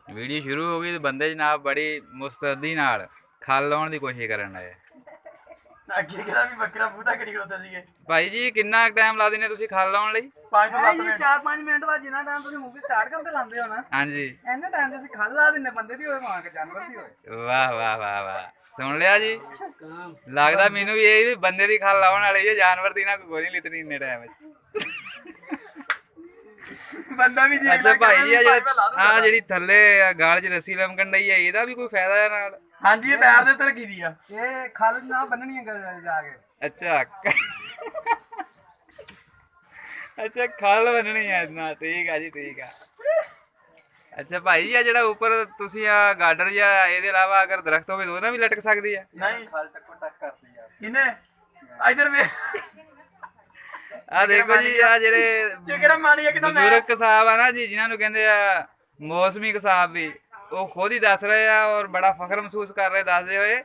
Video ਸ਼ੁਰੂ ਹੋ ਗਈ ਤੇ ਬੰਦੇ ਜਨਾਬ ਬੜੀ ਮੁਸਤੈਦੀ ਨਾਲ ਖਲ ਲਾਉਣ ਦੀ ਕੋਸ਼ਿਸ਼ ਕਰਨ ਡਏ। ਅੱਗੇ ਕਿਹੜਾ ਵੀ ਬੱਕਰਾ ਬੂਦਾ ਕਰੀ ਖਲੋਤੇ ਸੀਗੇ। ਭਾਈ ਜੀ ਕਿੰਨਾ ਟਾਈਮ ਲਾ ਦਿੰਦੇ ਤੁਸੀਂ ਖਲ ਲਾਉਣ ਲਈ? 5 ਤੋਂ 7 ਮਿੰਟ। 4-5 ਮਿੰਟ ਬਾਅਦ ਜਿੰਨਾ ਟਾਈਮ ਤੁਸੀਂ ਮੂਵੀ ਸਟਾਰਟ ਕਰਨ ਤੇ ਲਾਉਂਦੇ ਹੋ ਨਾ, ਹਾਂਜੀ। ਇੰਨੇ ਟਾਈਮ 'ਚ ਅਸੀਂ ਖਲ ਲਾ ਦਿੰਨੇ, ਬੰਦੇ ਦੀ ਹੋਵੇ ਭਾਵੇਂ ਕਿ ਜਾਨਵਰ ਦੀ ਹੋਵੇ। ਵਾਹ ਵਾਹ ਵਾਹ ਵਾਹ, ਸੁਣ ਲਿਆ ਜੀ। ਲੱਗਦਾ ਮੈਨੂੰ ਵੀ ਇਹ ਵੀ ਬੰਦੇ ਦੀ ਖਲ ਲਾਉਣ ਵਾਲੀ ਹੈ, ਜਾਨਵਰ ਦੀ ਨਾ ਕੋਈ ਗੋਲੀ ਲਿਤਣੀ ਇੰਨੇ ਟਾਈਮ ਵਿੱਚ। ਬੰਦਾ ਵੀ ਜੀ ਅੱਛਾ ਭਾਈ ਜੀ ਆ ਜਿਹੜੀ ਥੱਲੇ ਗਾਲ 'ਚ ਰੱਸੀ ਲਮਕਣ ਡਈ ਹੈ, ਇਹਦਾ ਵੀ ਕੋਈ ਫਾਇਦਾ ਹੈ ਨਾਲ? ਹਾਂਜੀ, ਇਹ ਪੈਰ ਦੇ ਉੱਤੇ ਰੱਖੀ ਦੀ ਆ। ਇਹ ਖਲ ਨਾ ਬੰਨਣੀ ਹੈ ਜਾ ਕੇ। ਅੱਛਾ ਅੱਛਾ, ਖਲ ਬੰਨਣੀ ਹੈ ਨਾ, ਠੀਕ ਆ ਜੀ, ਠੀਕ ਆ। ਅੱਛਾ ਭਾਈ ਜੀ, ਆ ਜਿਹੜਾ ਉੱਪਰ ਤੁਸੀਂ ਆ ਗਾਡਰ ਜਾਂ ਇਹਦੇ ਇਲਾਵਾ ਅਗਰ ਦਰਖਤ ਹੋਵੇ ਤਾਂ ਉਹਦਾ ਵੀ ਲਟਕ ਸਕਦੀ ਆ? ਨਹੀਂ, ਖਲ ਟੱਕੋ ਟੱਕ ਕਰਦੀ ਆ। ਕਿਨੇ ਇਧਰ ਵੇ ਆ ਦੇਖੋ ਜੀ, ਆ ਜਿਹੜੇ ਜਿਗਰ ਮਾਣੀ ਕਿਦਾਂ ਮੈਂ ਬਜ਼ੁਰਗ ਕਸਾਬ ਆ ਨਾ ਜੀ, ਜਿਨ੍ਹਾਂ ਨੂੰ ਕਹਿੰਦੇ ਆ ਮੌਸਮੀ ਕਸਾਬ ਵੀ, ਉਹ ਖੁਦ ਹੀ ਦੱਸ ਰਹੇ ਆ ਔਰ ਬੜਾ ਫਖਰ ਮਹਿਸੂਸ ਕਰ ਰਹੇ ਦੱਸਦੇ ਹੋਏ।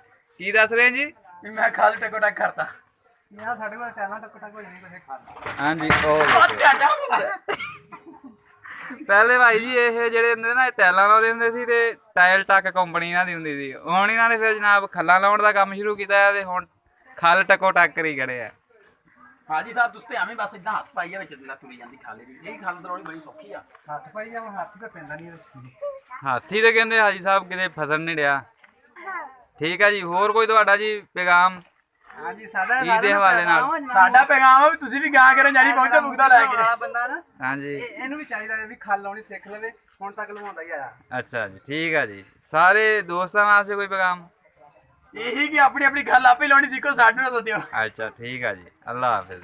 ਕੀ ਦੱਸ ਰਹੇ ਜੀ? ਮੈਂ ਖਾਲ ਟਕੋ ਟਕ ਕਰਤਾ। ਯਾਰ ਸਾਡੇ ਕੋਲ ਟਾਈਮ ਟੱਕੋ ਟੱਕ ਹੋ ਜਾਂਦੀ ਕਿਸੇ ਖਲ। ਹਾਂਜੀ, ਪਹਿਲੇ ਭਾਈ ਜੀ ਇਹ ਜਿਹੜੇ ਹੁੰਦੇ ਨਾ ਟਾਇਲਾਂ ਲਾਉਂਦੇ ਹੁੰਦੇ ਸੀ ਤੇ ਟਾਇਲ ਟੱਕ ਕੰਪਨੀ ਇਹਨਾਂ ਦੀ ਹੁੰਦੀ ਸੀ। ਹੁਣ ਇਹਨਾਂ ਨੇ ਫਿਰ ਜਨਾਬ ਖੱਲਾਂ ਲਾਉਣ ਦਾ ਕੰਮ ਸ਼ੁਰੂ ਕੀਤਾ ਤੇ ਹੁਣ ਖਲ ਟਕੋ ਟੱਕ ਕਰੀ ਖੜੇ ਆ। ਹਾਜੀ ਸਾਹਿਬ ਤੁਸੀਂ ਤੇ ਐਵੇਂ ਬਸ ਇਦਾਂ ਹੱਥ ਪਾਈਆ ਵਿੱਚ ਦਿਲਾ ਤੁਰੀ ਜਾਂਦੀ ਖਾਲੇ ਦੀ। ਇਹ ਖਲ ਦਰੋਣੀ ਬੜੀ ਸੌਖੀ ਆ। ਹੱਥ ਪਾਈ ਜਾਵਾਂ, ਹੱਥ ਤਾਂ ਪੈਂਦਾ ਨਹੀਂ ਇਹਦੇ। ਹਾਥੀ ਤੇ ਕਹਿੰਦੇ ਹਾਜੀ ਸਾਹਿਬ ਕਿਤੇ ਫਸਣ ਨਹੀਂ ਡਿਆ। ਠੀਕ ਹੈ ਜੀ, ਹੋਰ ਕੋਈ ਤੁਹਾਡਾ ਜੀ ਪੈਗਾਮ ਹਾਂਜੀ, ਸਾਡਾ ਈਦ ਦੇ ਹਵਾਲੇ ਨਾਲ? ਸਾਡਾ ਪੈਗਾਮ ਆ ਵੀ ਤੁਸੀਂ ਵੀ ਗਾਂ ਕਰਨ ਜਾਣੀ ਪਹੁੰਚੋ ਮੁਕਦਾ ਲੈ ਕੇ। ਵਾਲਾ ਬੰਦਾ ਨਾ, ਹਾਂਜੀ, ਇਹਨੂੰ ਵੀ ਚਾਹੀਦਾ ਹੈ ਵੀ ਖਲ ਲਾਉਣੀ ਸਿੱਖ ਲਵੇ। ਹੁਣ ਤੱਕ ਲਵਾਉਂਦਾ ਹੀ ਆਇਆ। ਅੱਛਾ ਜੀ, ਠੀਕ ਆ ਜੀ। ਸਾਰੇ ਦੋਸਤਾਂ ਵਾਸਤੇ ਕੋਈ ਪੈਗਾਮ? ਇਹੀ ਕਿ ਆਪਣੀ ਆਪਣੀ ਗੱਲ ਆਪੇ ਲਾਉਣੀ ਸਿੱਖੋ, ਸਾਡੇ ਨਾਲ ਸੋਚਿਓ। ਅੱਛਾ ਠੀਕ ਆ ਜੀ, ਅੱਲਾ ਹਾਫਿਜ਼।